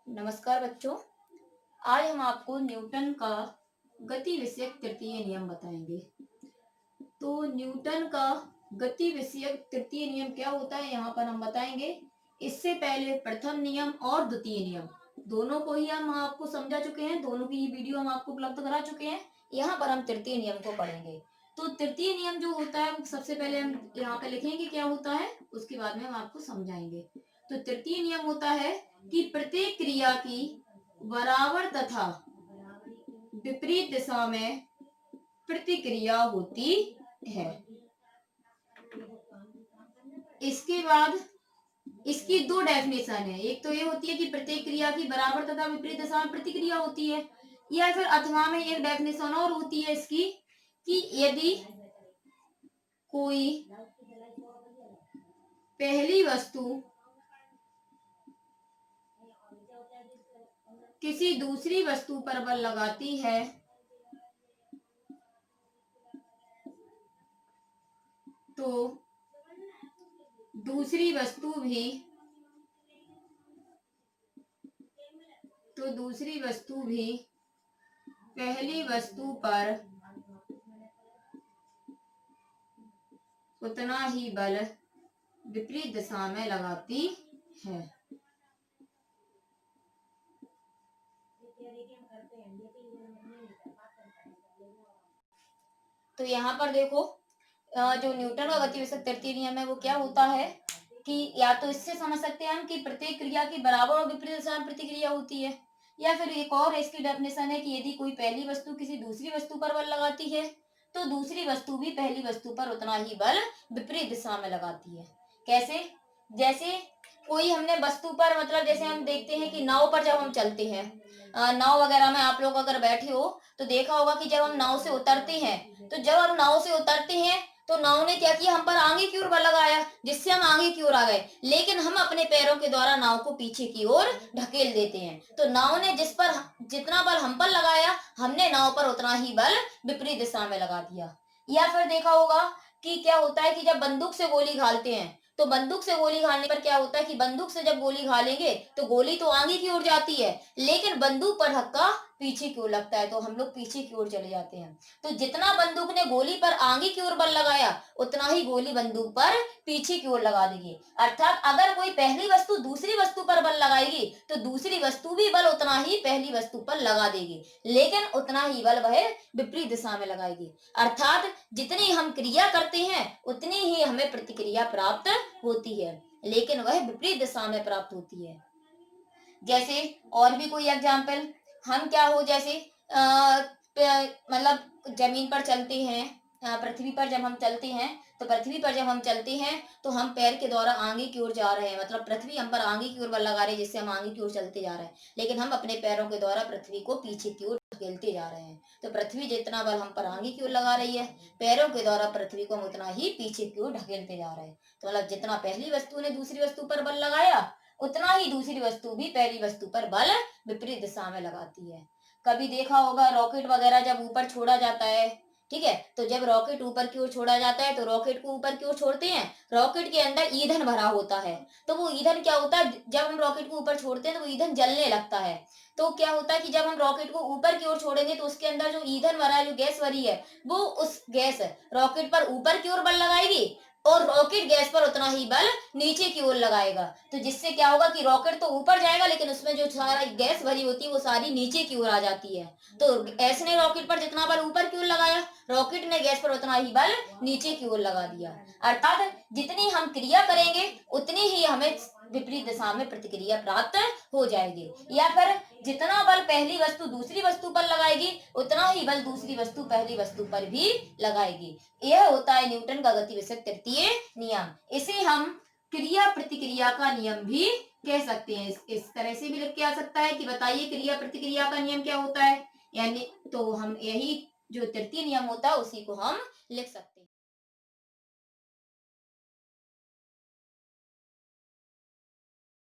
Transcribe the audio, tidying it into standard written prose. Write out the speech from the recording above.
नमस्कार बच्चों। आज हम आपको न्यूटन का गति विषयक तृतीय नियम बताएंगे। तो न्यूटन का गति विषयक तृतीय नियम क्या होता है यहाँ पर हम बताएंगे। इससे पहले प्रथम नियम और द्वितीय नियम दोनों को ही हम आपको समझा चुके हैं, दोनों की वीडियो हम आपको उपलब्ध करा चुके हैं। यहाँ पर हम तृतीय नियम को पढ़ेंगे। तो तृतीय नियम जो होता है वो सबसे पहले हम यहाँ पे लिखेंगे क्या होता है, उसके बाद में हम आपको समझाएंगे। तो तृतीय नियम होता है कि प्रत्येक क्रिया की बराबर तथा विपरीत दिशा में प्रतिक्रिया होती है। इसके बाद इसकी दो डेफिनेशन है। एक तो ये होती है कि प्रत्येक क्रिया की बराबर तथा विपरीत दिशा में प्रतिक्रिया होती है, या फिर अथवा में एक डेफिनेशन और होती है इसकी कि यदि कोई पहली वस्तु किसी दूसरी वस्तु पर बल लगाती है तो दूसरी वस्तु भी पहली वस्तु पर उतना ही बल विपरीत दिशा में लगाती है। तो यहाँ पर देखो, जो न्यूटन का गति विषयक तृतीय नियम है वो क्या होता है कि या तो इससे समझ सकते हैं हम कि प्रत्येक क्रिया की बराबर और विपरीत दिशा में प्रतिक्रिया होती है, या फिर एक और इसकी डेफिनेशन है कि यदि कोई पहली वस्तु किसी दूसरी वस्तु पर बल लगाती है तो दूसरी वस्तु भी पहली वस्तु पर उतना ही बल विपरीत दिशा में लगाती है। कैसे? जैसे कोई हमने वस्तु पर, मतलब जैसे हम देखते हैं कि नाव पर जब हम चलते हैं, नाव वगैरह में आप लोग अगर बैठे हो तो देखा होगा कि जब हम नाव से उतरते हैं तो जब हम नाव से उतरते हैं तो नाव ने क्या किया, हम पर आगे की ओर बल लगाया जिससे हम आगे की ओर आ गए, लेकिन हम अपने पैरों के द्वारा नाव को पीछे की ओर ढकेल देते हैं। तो नाव ने जितना बल हम पर लगाया, हमने नाव पर उतना ही बल विपरीत दिशा में लगा दिया। या फिर देखा होगा कि क्या होता है कि जब बंदूक से गोली घालते हैं तो बंदूक से गोली घालने पर क्या होता है कि बंदूक से जब गोली घालेंगे तो गोली तो आगे की ओर जाती है, लेकिन बंदूक पर धक्का पीछे की ओर लगता है तो हम लोग पीछे की ओर चले जाते हैं। तो जितना बंदूक ने गोली पर आगे की ओर बल लगाया उतना ही गोली बंदूक पर पीछे की ओर लगा देगी। अर्थात अगर कोई पहली वस्तु दूसरी वस्तु पर बल लगाएगी तो दूसरी वस्तु भी बल उतना ही पहली वस्तु पर लगा देगी, लेकिन उतना ही बल वह विपरीत दिशा में लगाएगी। अर्थात जितनी हम क्रिया करते हैं उतनी ही हमें प्रतिक्रिया प्राप्त होती है, लेकिन वह विपरीत दिशा में प्राप्त होती है। जैसे और भी कोई एग्जाम्पल, हम क्या हो जैसे मतलब जमीन पर चलते हैं, पृथ्वी पर जब हम चलते हैं तो हम पैर के द्वारा आगे की ओर जा रहे हैं, मतलब पृथ्वी हम पर आगे की ओर बल लगा रही है जिससे हम आगे की ओर चलते जा रहे हैं, लेकिन हम अपने पैरों के द्वारा पृथ्वी को पीछे की ओर धकेलते जा रहे हैं। तो पृथ्वी जितना बल हम पर आगे की ओर लगा रही है, पैरों के द्वारा पृथ्वी को हम उतना ही पीछे की ओर ढकेलते जा रहे हैं। तो मतलब जितना पहली वस्तु ने दूसरी वस्तु पर बल लगाया उतना ही दूसरी वस्तु भी पहली वस्तु पर बल विपरीत दिशा में लगाती है। कभी देखा होगा रॉकेट वगैरह जब ऊपर छोड़ा जाता है, ठीक है, तो जब रॉकेट ऊपर की ओर छोड़ा जाता है तो रॉकेट को ऊपर की ओर छोड़ते हैं, रॉकेट के अंदर ईंधन भरा होता है। तो वो ईंधन क्या होता है, जब हम रॉकेट को ऊपर छोड़ते हैं तो वो ईंधन जलने लगता है। तो क्या होता है कि जब हम रॉकेट को ऊपर की ओर छोड़ेंगे तो उसके अंदर जो ईंधन भरा है, जो गैस भरी है, वो उस गैस रॉकेट पर ऊपर की ओर बल लगाएगी और रॉकेट गैस पर उतना ही बल नीचे की ओर लगाएगा। तो जिससे क्या होगा कि रॉकेट तो ऊपर जाएगा लेकिन उसमें जो सारा गैस भरी होती है वो सारी नीचे की ओर आ जाती है। तो गैस ने रॉकेट पर जितना बल ऊपर की ओर लगाया, रॉकेट ने गैस पर उतना ही बल नीचे की ओर लगा दिया। अर्थात जितनी हम क्रिया करेंगे उतनी ही हमें विपरीत दिशा में प्रतिक्रिया प्राप्त हो जाएगी। या फिर जितना बल पहली वस्तु दूसरी वस्तु पर लगाएगी उतना ही बल दूसरी वस्तु पहली वस्तु पर भी लगाएगी। यह होता है न्यूटन का गति विषयक तृतीय नियम। इसे हम क्रिया प्रतिक्रिया का नियम भी कह सकते हैं। इस तरह से भी लिख के आ सकता है कि बताइए क्रिया प्रतिक्रिया का नियम क्या होता है, यानी तो हम यही जो तृतीय नियम होता है उसी को हम लिख सकते हैं।